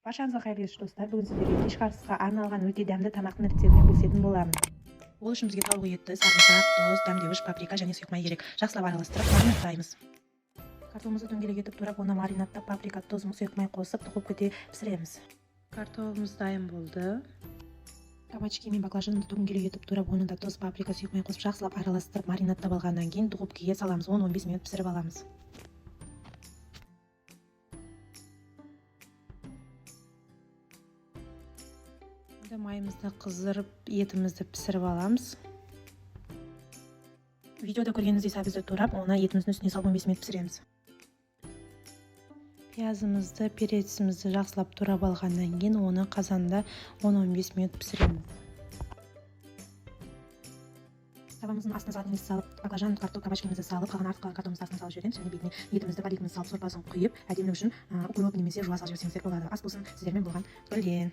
Баршаңызға қайырлы кеш достар. Бүгін сіздерге кешкі асқа арналған өте дәмді тамақтың рецептімен бөлісетін боламын. Ол үшін бізге тауық еті, сарымсақ, тұз, дәмдеуіш, паприка және сұйық май керек. Жақсылап араластырып маринадтаймыз. Картофелімізді дөңгелек етіп турап, оны маринадтап, паприка, тұз, сұйық май қосып духовкада пісіреміз. Картофеліміз дайын болды. Кабачки мен баклажанды дөңгелек етіп турап, оны да тұз, паприка, сұйық май қосып жақсылап араластырып маринадтап алғаннан кейін духовкаға саламыз. 10-15 минут пісіріп аламыз. Майымызды қыздырып, етімізді пісіріп аламыз. Видеода көргеніңіздей сәбізді турап, оны етіміздің үстіне салып 15 минут пісіреміз. Пиязымызды, перецімізді жақсылап турап алғаннан кейін, оны қазанда 10-15 минут пісіреміз. Табамыздың астына салатымызды салып, баклажан, картоп, кабачкамызды салып, қалған артық қалған картоптың астына салып жібереміз. Және бетіне етімізді, балетімізді салып, сорпасын құйып, әдемілік үшін укроп немесе жуа салып жіберсеңіздер болады. Ас болсын сіздермен болған білген.